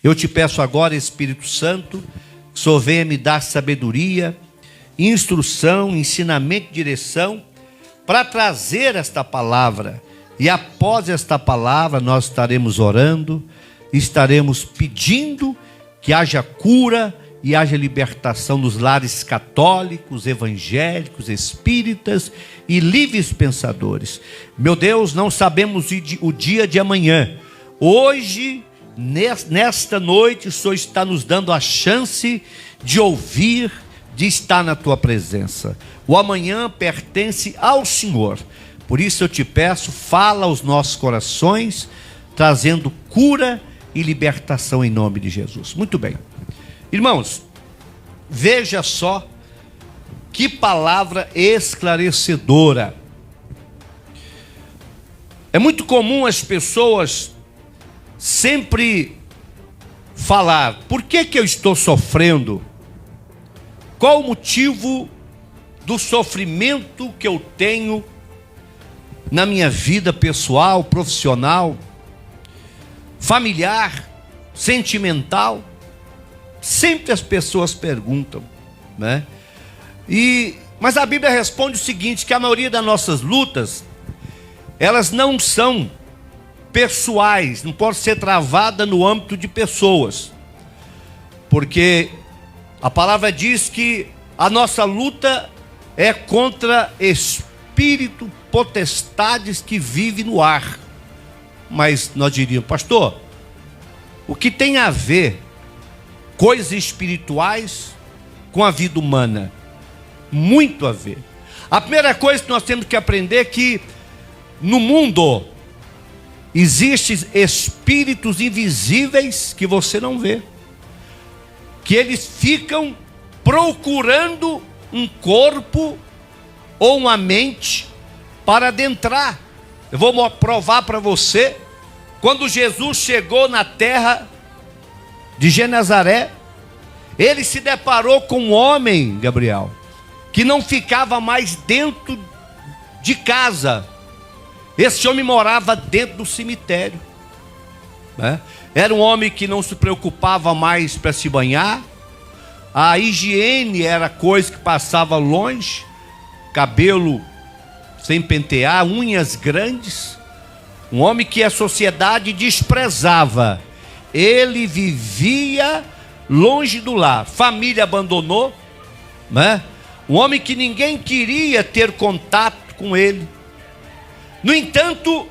Eu te peço agora, Espírito Santo, que o Senhor venha me dar sabedoria, instrução, ensinamento, direção, para trazer esta palavra. E após esta palavra nós estaremos orando, estaremos pedindo que haja cura e haja libertação nos lares católicos, evangélicos, espíritas e livres pensadores. Meu Deus, não sabemos o dia de amanhã. Hoje, nesta noite, o Senhor está nos dando a chance de ouvir, de estar na tua presença. O amanhã pertence ao Senhor. Por isso eu te peço, fala aos nossos corações, trazendo cura e libertação em nome de Jesus. Muito bem. Irmãos, veja só que palavra esclarecedora. É muito comum as pessoas sempre falar: por que eu estou sofrendo? Qual o motivo do sofrimento que eu tenho na minha vida pessoal, profissional, familiar, sentimental? Sempre as pessoas perguntam, né? Mas a Bíblia responde o seguinte, que a maioria das nossas lutas, elas não são pessoais, não pode ser travada no âmbito de pessoas, porque a palavra diz que a nossa luta é contra espírito, potestades que vivem no ar. Mas nós diríamos: pastor, o que tem a ver coisas espirituais com a vida humana? Muito a ver. A primeira coisa que nós temos que aprender é que no mundo existem espíritos invisíveis que você não vê, que eles ficam procurando um corpo ou uma mente para adentrar. Eu vou provar para você. Quando Jesus chegou na terra de Genezaré, ele se deparou com um homem, Gabriel, que não ficava mais dentro de casa. Esse homem morava dentro do cemitério, né? Era um homem que não se preocupava mais para se banhar. A higiene era coisa que passava longe. Cabelo sem pentear, unhas grandes. Um homem que a sociedade desprezava. Ele vivia longe do lar. Família abandonou, né? Um homem que ninguém queria ter contato com ele. No entanto,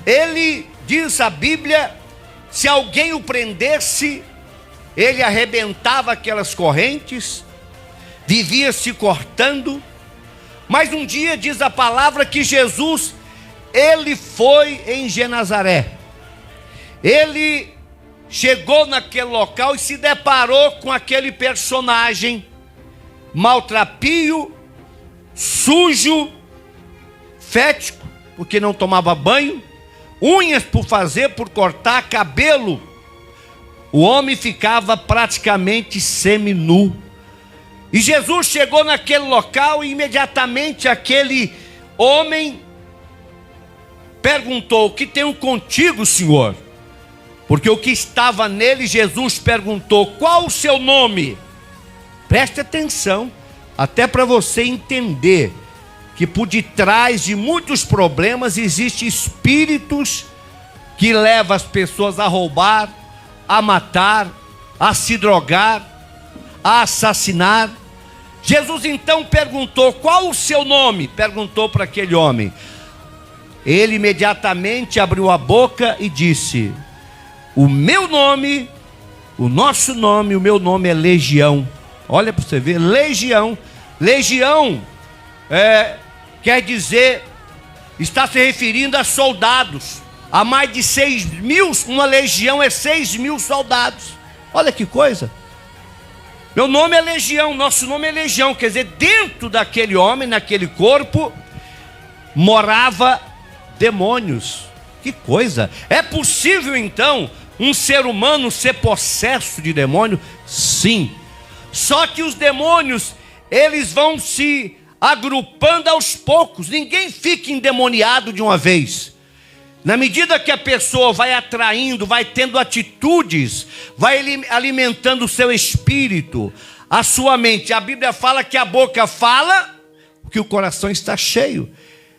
ele, diz a Bíblia, se alguém o prendesse, ele arrebentava aquelas correntes, vivia se cortando. Mas um dia diz a palavra que Jesus, ele foi em Genezaré. Ele chegou naquele local e se deparou com aquele personagem maltrapio, sujo, fético, porque não tomava banho, unhas por fazer, por cortar, cabelo. O homem ficava praticamente seminu. E Jesus chegou naquele local e imediatamente aquele homem perguntou: o que tenho contigo, Senhor? Porque o que estava nele, Jesus perguntou: qual o seu nome? Preste atenção, até para você entender que por detrás de muitos problemas existem espíritos que levam as pessoas a roubar, a matar, a se drogar, a assassinar. Jesus então perguntou: qual o seu nome? Perguntou para aquele homem. Ele imediatamente abriu a boca e disse: o meu nome, o nosso nome, o meu nome é Legião. Olha para você ver, Legião. Legião quer dizer, está se referindo a soldados. Há mais de 6.000, uma legião é 6.000 soldados. Olha que coisa. Meu nome é Legião, nosso nome é Legião. Quer dizer, dentro daquele homem, naquele corpo, morava demônios. Que coisa. É possível então um ser humano ser possesso de demônio? Sim. Só que os demônios, eles vão se agrupando aos poucos. Ninguém fica endemoniado de uma vez. Na medida que a pessoa vai atraindo, vai tendo atitudes, vai alimentando o seu espírito, a sua mente. A Bíblia fala que a boca fala, que o coração está cheio.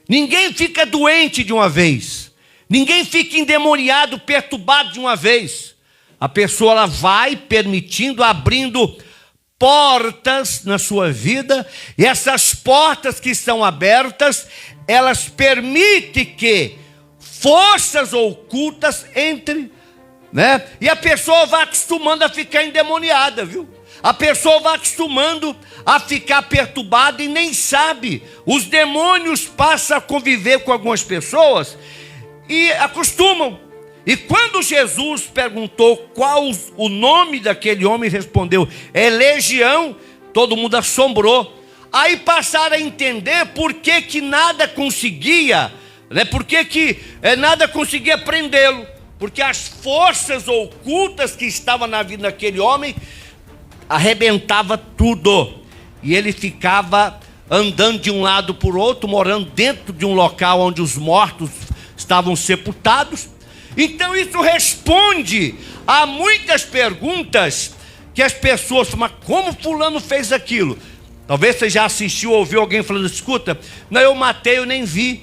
Ninguém fica doente de uma vez. Ninguém fica endemoniado, perturbado de uma vez. A pessoa ela vai permitindo, abrindo portas na sua vida. E essas portas que estão abertas, elas permitem que forças ocultas entrem, né? E a pessoa vai acostumando a ficar endemoniada, viu? A pessoa vai acostumando a ficar perturbada e nem sabe. Os demônios passam a conviver com algumas pessoas e acostumam. E quando Jesus perguntou qual o nome daquele homem, respondeu: é Legião. Todo mundo assombrou. Aí passaram a entender por que nada conseguia, né? Por que nada conseguia prendê-lo. Porque as forças ocultas que estavam na vida daquele homem arrebentava tudo, e ele ficava andando de um lado para o outro, morando dentro de um local onde os mortos estavam sepultados. Então isso responde a muitas perguntas que as pessoas falam: mas como fulano fez aquilo? Talvez você já assistiu ou ouviu alguém falando: escuta, não, eu matei, eu nem vi,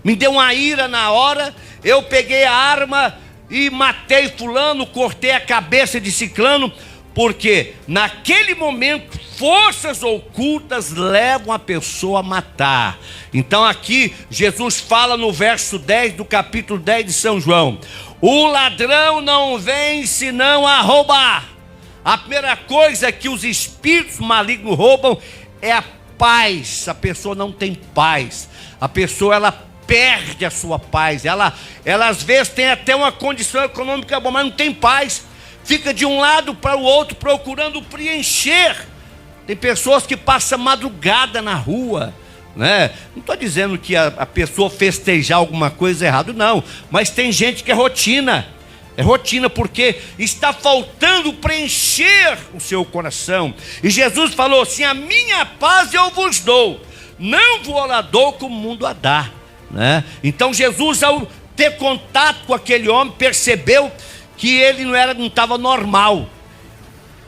me deu uma ira na hora, eu peguei a arma e matei fulano, cortei a cabeça de ciclano. Porque naquele momento forças ocultas levam a pessoa a matar. Então aqui Jesus fala no verso 10 do capítulo 10 de São João: o ladrão não vem senão a roubar. A primeira coisa que os espíritos malignos roubam é a paz. A pessoa não tem paz. A pessoa ela perde a sua paz. Ela às vezes tem até uma condição econômica boa, mas não tem paz. Fica de um lado para o outro procurando preencher. Tem pessoas que passam madrugada na rua, né? Não estou dizendo que a pessoa festejar alguma coisa errada, não. Mas tem gente que é rotina. É rotina porque está faltando preencher o seu coração. E Jesus falou assim: a minha paz eu vos dou, não vos a dou como o mundo a dá, né? Então Jesus, ao ter contato com aquele homem, percebeu que ele não estava normal.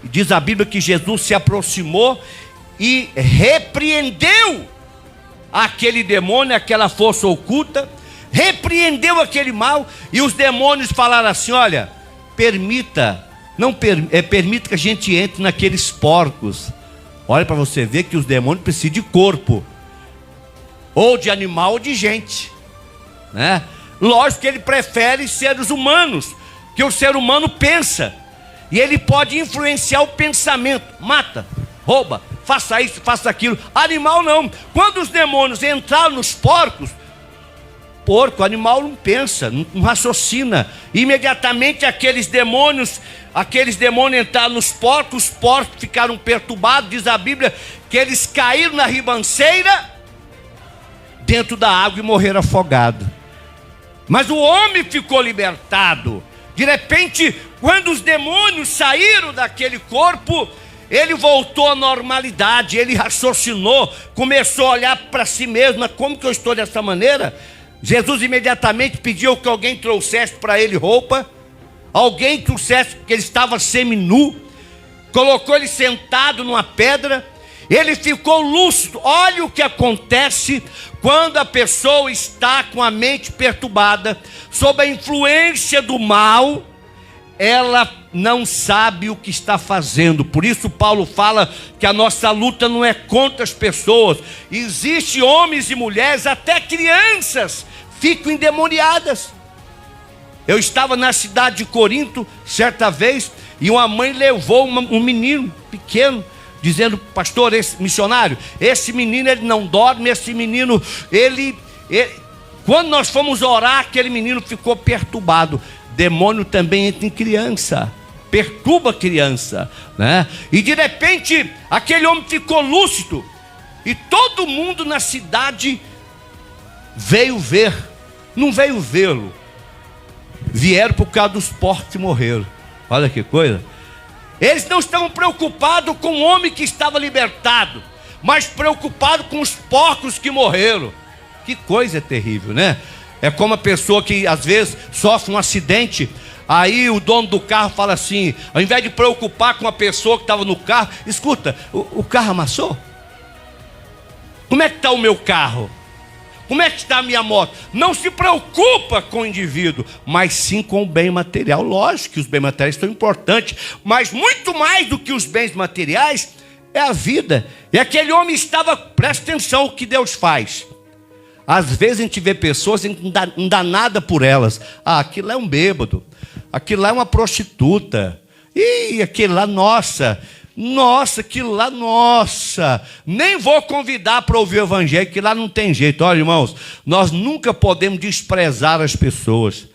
E diz a Bíblia que Jesus se aproximou e repreendeu aquele demônio, aquela força oculta, repreendeu aquele mal. E os demônios falaram assim: olha, permita que a gente entre naqueles porcos. Olha para você ver que os demônios precisam de corpo, ou de animal ou de gente, né? Lógico que ele prefere seres humanos, que o ser humano pensa, e ele pode influenciar o pensamento. Mata, rouba, faça isso, faça aquilo. Animal não. Quando os demônios entraram nos porcos, animal não pensa, não raciocina. Imediatamente aqueles demônios entraram nos porcos, os porcos ficaram perturbados. Diz a Bíblia que eles caíram na ribanceira, dentro da água, e morreram afogados. Mas o homem ficou libertado. De repente, quando os demônios saíram daquele corpo, ele voltou à normalidade. Ele raciocinou, começou a olhar para si mesmo: como que eu estou dessa maneira? Jesus imediatamente pediu que alguém trouxesse para ele roupa, alguém trouxesse, porque ele estava seminu, colocou ele sentado numa pedra. Ele ficou lúcido. Olha o que acontece quando a pessoa está com a mente perturbada, sob a influência do mal. Ela não sabe o que está fazendo. Por isso Paulo fala que a nossa luta não é contra as pessoas. Existem homens e mulheres, até crianças, ficam endemoniadas. Eu estava na cidade de Corinto certa vez, e uma mãe levou um menino pequeno, dizendo: pastor, esse missionário, esse menino ele não dorme, esse menino, ele quando nós fomos orar, aquele menino ficou perturbado. Demônio também entra em criança, perturba a criança, né? E de repente aquele homem ficou lúcido, e todo mundo na cidade veio ver. Não veio vê-lo, vieram por causa dos porcos que morreram. Olha que coisa. Eles não estavam preocupados com o homem que estava libertado, mas preocupados com os porcos que morreram. Que coisa terrível, né? É como a pessoa que às vezes sofre um acidente. Aí o dono do carro fala assim, ao invés de preocupar com a pessoa que estava no carro, escuta, o carro amassou? Como é que está o meu carro? Como é que está a minha moto? Não se preocupa com o indivíduo, mas sim com o bem material. Lógico que os bens materiais são importantes, mas muito mais do que os bens materiais é a vida. E aquele homem estava, presta atenção o que Deus faz. Às vezes a gente vê pessoas e não dá nada por elas. Ah, aquilo lá é um bêbado, aquilo lá é uma prostituta, e aquele lá, nossa, aquilo lá, nossa, nem vou convidar para ouvir o evangelho, que lá não tem jeito. Olha, irmãos, nós nunca podemos desprezar as pessoas,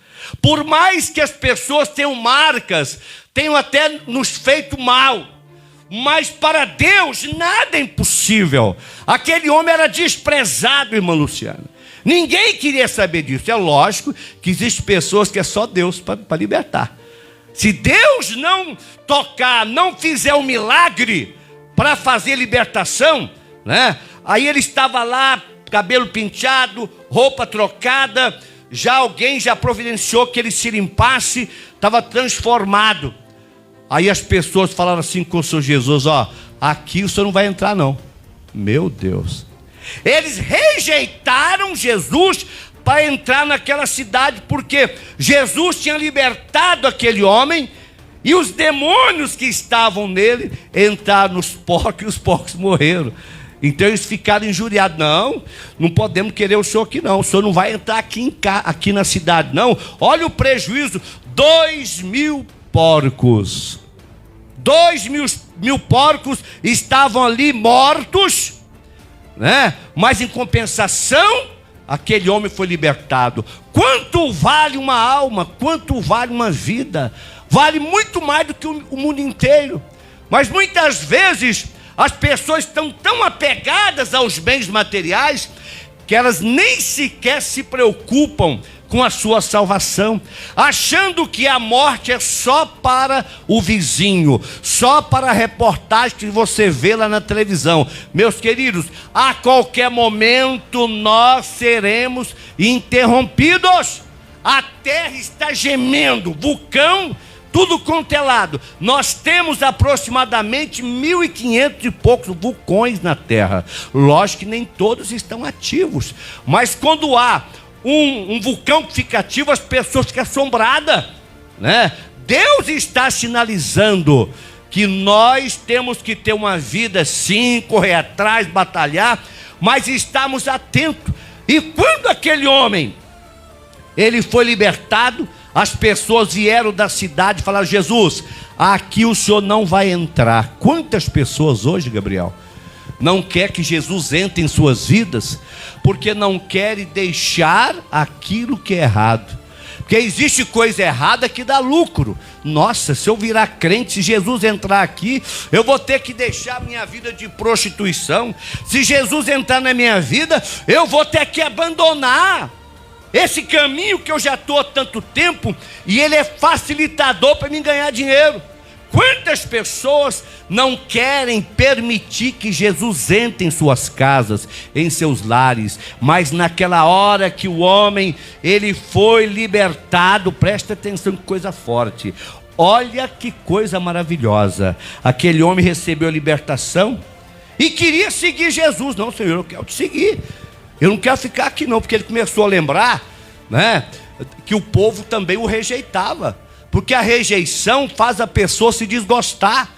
por mais que as pessoas tenham marcas, tenham até nos feito mal, mas para Deus nada é impossível. Aquele homem era desprezado, irmã Luciana, ninguém queria saber disso. É lógico que existem pessoas que é só Deus para libertar. Se Deus não tocar, não fizer um milagre para fazer libertação, né? Aí ele estava lá, cabelo penteado, roupa trocada, alguém já providenciou que ele se limpasse, estava transformado. Aí as pessoas falaram assim com o Senhor Jesus, ó, aqui o senhor não vai entrar não. Meu Deus. Eles rejeitaram Jesus para entrar naquela cidade, porque Jesus tinha libertado aquele homem, e os demônios que estavam nele entraram nos porcos, e os porcos morreram. Então eles ficaram injuriados. Não podemos querer o senhor aqui não, o senhor não vai entrar aqui na cidade não. Olha o prejuízo, 2.000 porcos. 2.000 porcos estavam ali mortos, né? Mas em compensação, aquele homem foi libertado. Quanto vale uma alma? Quanto vale uma vida? Vale muito mais do que o mundo inteiro. Mas muitas vezes as pessoas estão tão apegadas aos bens materiais que elas nem sequer se preocupam com a sua salvação, achando que a morte é só para o vizinho, só para a reportagem que você vê lá na televisão. Meus queridos, a qualquer momento nós seremos interrompidos. A terra está gemendo, vulcão, tudo contelado. Nós temos aproximadamente 1.500 e poucos vulcões na terra. Lógico que nem todos estão ativos, mas quando há um vulcão que fica ativo, as pessoas ficam assombradas, né? Deus está sinalizando que nós temos que ter uma vida sim, correr atrás, batalhar, mas estamos atentos. E quando aquele homem, ele foi libertado, as pessoas vieram da cidade e falaram, Jesus, aqui o senhor não vai entrar. Quantas pessoas hoje, Gabriel, não quer que Jesus entre em suas vidas, porque não querem deixar aquilo que é errado. Porque existe coisa errada que dá lucro. Nossa, se eu virar crente, se Jesus entrar aqui, eu vou ter que deixar minha vida de prostituição. Se Jesus entrar na minha vida, eu vou ter que abandonar esse caminho que eu já estou há tanto tempo, e ele é facilitador para mim ganhar dinheiro. Quantas pessoas não querem permitir que Jesus entre em suas casas, em seus lares, mas naquela hora que o homem, ele foi libertado, presta atenção que coisa forte, olha que coisa maravilhosa, aquele homem recebeu a libertação e queria seguir Jesus. Não, Senhor, eu quero te seguir, eu não quero ficar aqui não, porque ele começou a lembrar, né, que o povo também o rejeitava. Porque a rejeição faz a pessoa se desgostar,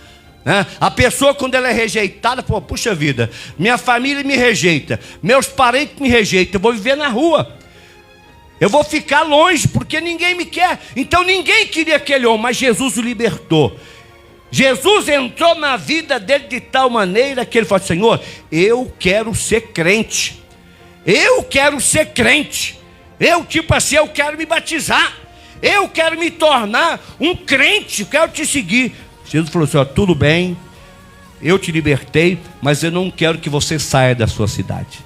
né? A pessoa, quando ela é rejeitada, pô, puxa vida, minha família me rejeita, meus parentes me rejeitam, eu vou viver na rua, eu vou ficar longe, porque ninguém me quer. Então ninguém queria aquele homem, mas Jesus o libertou. Jesus entrou na vida dele de tal maneira que ele falou, Senhor, eu quero ser crente, eu quero ser crente, eu tipo assim, eu quero me batizar, eu quero me tornar um crente, quero te seguir. Jesus falou assim, ó, tudo bem, eu te libertei, mas eu não quero que você saia da sua cidade.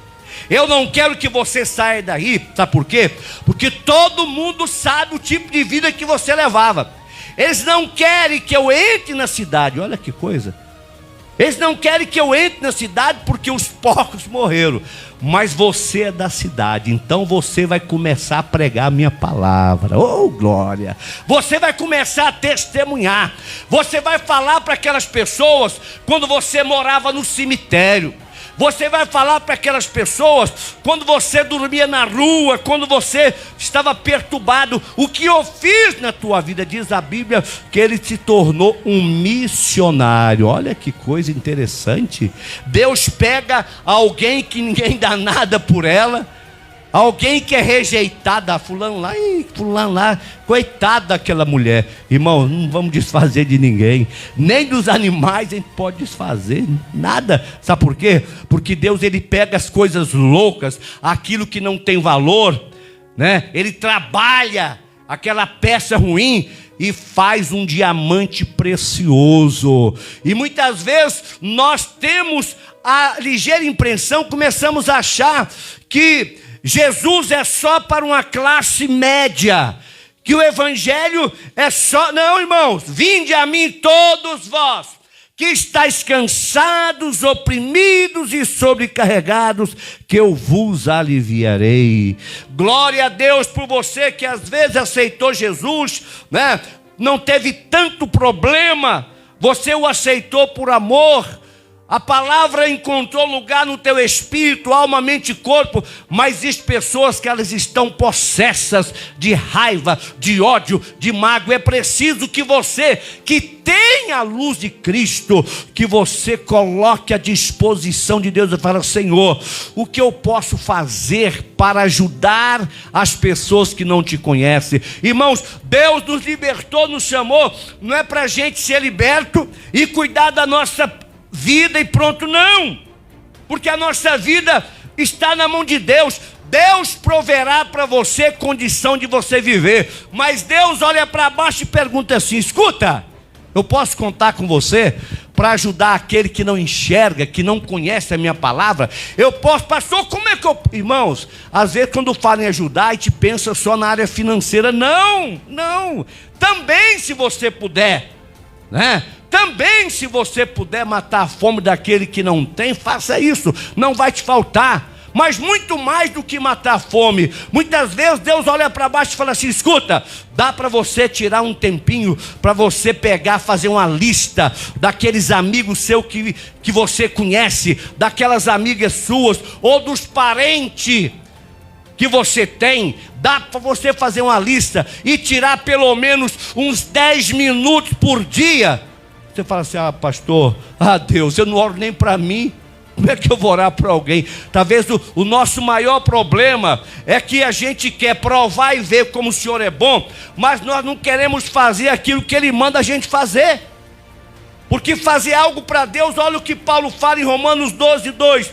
Eu não quero que você saia daí, sabe por quê? Porque todo mundo sabe o tipo de vida que você levava. Eles não querem que eu entre na cidade, olha que coisa. Eles não querem que eu entre na cidade porque os porcos morreram. Mas você é da cidade, então você vai começar a pregar a minha palavra. Oh, glória! Você vai começar a testemunhar. Você vai falar para aquelas pessoas quando você morava no cemitério. Você vai falar para aquelas pessoas quando você dormia na rua, quando você estava perturbado. O que eu fiz na tua vida, diz a Bíblia, que ele se tornou um missionário. Olha que coisa interessante. Deus pega alguém que ninguém dá nada por ela, alguém que é rejeitada, fulano lá, coitada daquela mulher. Irmão, não vamos desfazer de ninguém, nem dos animais a gente pode desfazer, nada. Sabe por quê? Porque Deus, ele pega as coisas loucas, aquilo que não tem valor, né? Ele trabalha aquela peça ruim e faz um diamante precioso. E muitas vezes nós temos a ligeira impressão, começamos a achar que Jesus é só para uma classe média, que o evangelho é só... Não, irmãos, vinde a mim todos vós, que estáis cansados, oprimidos e sobrecarregados, que eu vos aliviarei. Glória a Deus por você que às vezes aceitou Jesus, né? Não teve tanto problema, você o aceitou por amor. A palavra encontrou lugar no teu espírito, alma, mente e corpo, mas existem pessoas que elas estão possessas de raiva, de ódio, de mágoa. É preciso que você, que tem a luz de Cristo, que você coloque à disposição de Deus e fale: Senhor, o que eu posso fazer para ajudar as pessoas que não te conhecem? Irmãos, Deus nos libertou, nos chamou, não é para a gente ser liberto e cuidar da nossa vida e pronto, não, porque a nossa vida está na mão de Deus. Deus proverá para você condição de você viver, mas Deus olha para baixo e pergunta assim: escuta, eu posso contar com você para ajudar aquele que não enxerga, que não conhece a minha palavra? Eu posso, pastor, como é que eu... Irmãos, às vezes quando falam em ajudar, a gente pensa só na área financeira. Não, também se você puder, né? Também se você puder matar a fome daquele que não tem, faça isso, não vai te faltar. Mas muito mais do que matar a fome, muitas vezes Deus olha para baixo e fala assim: escuta, dá para você tirar um tempinho para você pegar, fazer uma lista daqueles amigos seus que você conhece, daquelas amigas suas ou dos parentes que você tem. Dá para você fazer uma lista e tirar pelo menos uns 10 minutos por dia. Você fala assim: ah, pastor, Deus, eu não oro nem para mim, como é que eu vou orar para alguém? Talvez o nosso maior problema é que a gente quer provar e ver como o Senhor é bom, mas nós não queremos fazer aquilo que Ele manda a gente fazer. Porque fazer algo para Deus, olha o que Paulo fala em Romanos 12:2: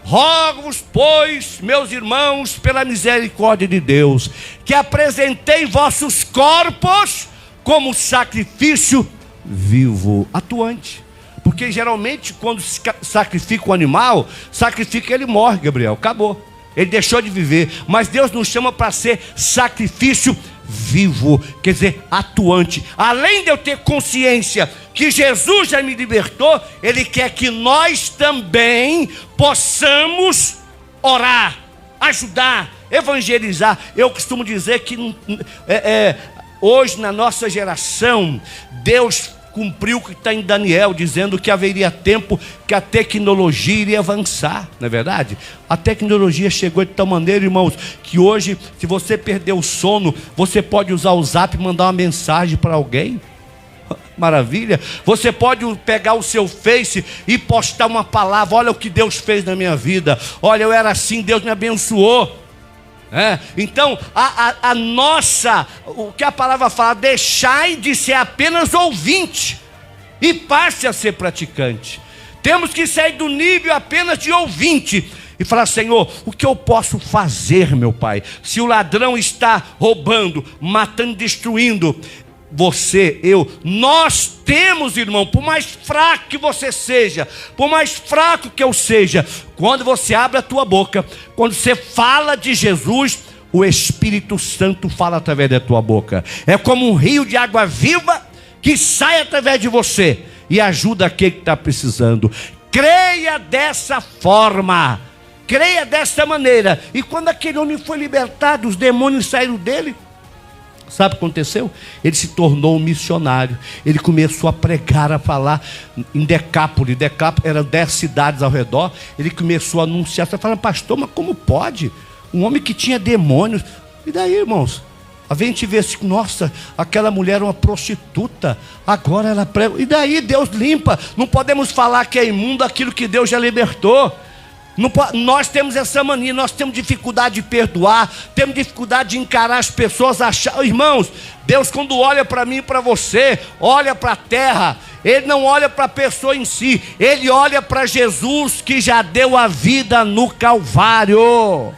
rogo-vos, pois, meus irmãos, pela misericórdia de Deus, que apresentei vossos corpos como sacrifício vivo, atuante. Porque geralmente quando se sacrifica um animal, sacrifica, ele morre, Gabriel, acabou, ele deixou de viver. Mas Deus nos chama para ser sacrifício vivo, quer dizer, atuante. Além de eu ter consciência que Jesus já me libertou, Ele quer que nós também possamos orar, ajudar, evangelizar. Eu costumo dizer que hoje na nossa geração, Deus cumpriu o que está em Daniel, dizendo que haveria tempo que a tecnologia iria avançar, não é verdade? A tecnologia chegou de tal maneira, irmãos, que hoje, se você perder o sono, você pode usar o Zap e mandar uma mensagem para alguém. Maravilha. Você pode pegar o seu Face e postar uma palavra: olha o que Deus fez na minha vida, olha, eu era assim, Deus me abençoou. Então a nossa, o que a palavra fala, deixai de ser apenas ouvinte e passe a ser praticante. Temos que sair do nível apenas de ouvinte e falar: Senhor, o que eu posso fazer, meu Pai? Se o ladrão está roubando, matando, destruindo, você, nós temos, irmão, por mais fraco que você seja, por mais fraco que eu seja, quando você abre a tua boca, quando você fala de Jesus, o Espírito Santo fala através da tua boca. É como um rio de água viva que sai através de você e ajuda aquele que está precisando. Creia dessa forma, creia dessa maneira. E quando aquele homem foi libertado, os demônios saíram dele. Sabe o que aconteceu? Ele se tornou um missionário. Ele começou a pregar, a falar em Decápolis. Decápolis eram 10 cidades ao redor. Ele começou a anunciar. Você fala, pastor, mas como pode? Um homem que tinha demônios. E daí, irmãos? A gente vê assim, nossa, aquela mulher era uma prostituta, agora ela prega. E daí Deus limpa. Não podemos falar que é imundo aquilo que Deus já libertou. Nós temos essa mania, nós temos dificuldade de perdoar, temos dificuldade de encarar as pessoas, irmãos, Deus quando olha para mim e para você, olha para a terra, Ele não olha para a pessoa em si, Ele olha para Jesus que já deu a vida no Calvário.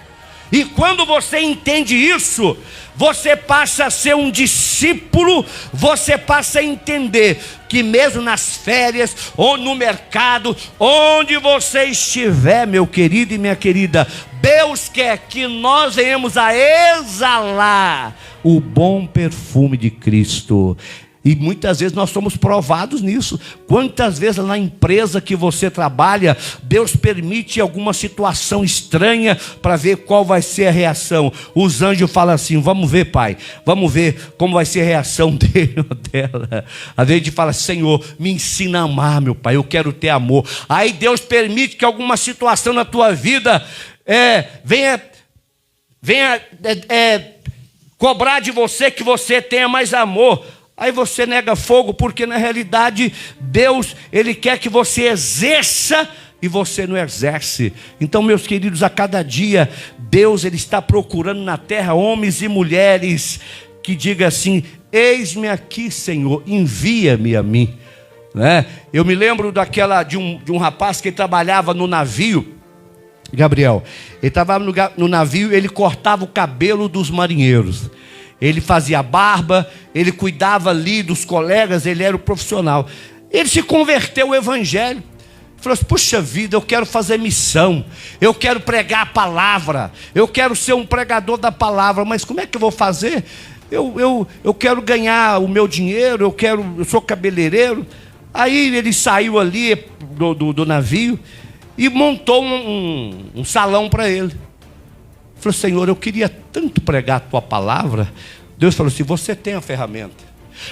E quando você entende isso, você passa a ser um discípulo, você passa a entender que mesmo nas férias, ou no mercado, onde você estiver, meu querido e minha querida, Deus quer que nós venhamos a exalar o bom perfume de Cristo. E muitas vezes nós somos provados nisso. Quantas vezes na empresa que você trabalha, Deus permite alguma situação estranha para ver qual vai ser a reação. Os anjos falam assim, vamos ver, pai, vamos ver como vai ser a reação dele ou dela. Às vezes a gente fala, Senhor, me ensina a amar, meu pai, eu quero ter amor. Aí Deus permite que alguma situação na tua vida venha cobrar de você que você tenha mais amor. Aí você nega fogo, porque na realidade Deus, Ele quer que você exerça e você não exerce. Então, meus queridos, a cada dia Deus, Ele está procurando na terra homens e mulheres que digam assim, eis-me aqui, Senhor, envia-me a mim, né? Eu me lembro de um rapaz que trabalhava no navio, Gabriel, ele trabalhava no navio, ele cortava o cabelo dos marinheiros. Ele fazia barba, ele cuidava ali dos colegas, ele era o profissional. Ele se converteu ao evangelho. Falou assim, puxa vida, eu quero fazer missão, eu quero pregar a palavra, eu quero ser um pregador da palavra, mas como é que eu vou fazer? Eu quero ganhar o meu dinheiro, eu sou cabeleireiro. Aí ele saiu ali do navio e montou um salão para ele. Falou, Senhor, eu queria tanto pregar a tua palavra. Deus falou assim, você tem a ferramenta,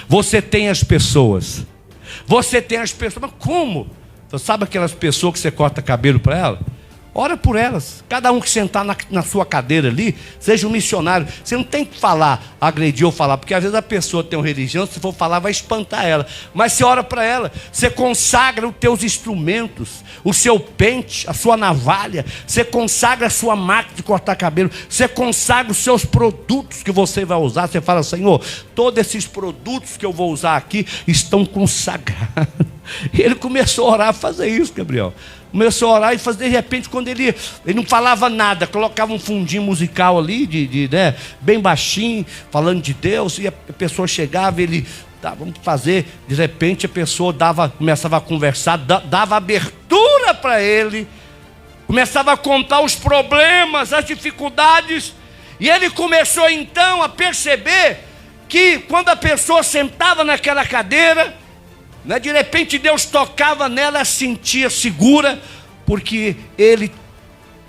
você tem as pessoas, mas como? Então, sabe aquelas pessoas que você corta cabelo para ela? Ora por elas. Cada um que sentar na sua cadeira ali, seja um missionário. Você não tem que falar, agredir ou falar, porque às vezes a pessoa tem uma religião, se for falar vai espantar ela. Mas você ora para ela, você consagra os teus instrumentos, o seu pente, a sua navalha, você consagra a sua máquina de cortar cabelo, você consagra os seus produtos que você vai usar. Você fala, Senhor, todos esses produtos que eu vou usar aqui estão consagrados. E ele começou a orar, a fazer isso, Gabriel. Começou a orar e fazer, de repente, quando ele não falava nada, colocava um fundinho musical ali, né, bem baixinho, falando de Deus, e a pessoa chegava, ele, tá, vamos fazer, de repente a pessoa começava a conversar, dava abertura para ele, começava a contar os problemas, as dificuldades, e ele começou então a perceber que quando a pessoa sentava naquela cadeira, né, de repente Deus tocava nela, sentia segura, porque ele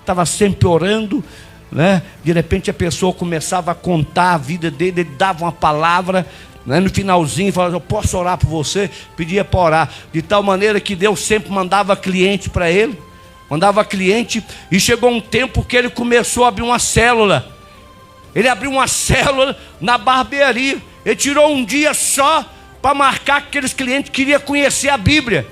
estava sempre orando, né? De repente a pessoa começava a contar a vida dele, ele dava uma palavra, né? No finalzinho falava, eu posso orar por você? Pedia para orar, de tal maneira que Deus sempre mandava cliente para ele, e chegou um tempo que ele começou a abrir uma célula. Ele abriu uma célula na barbearia, ele tirou um dia só para marcar que aqueles clientes queriam conhecer a Bíblia.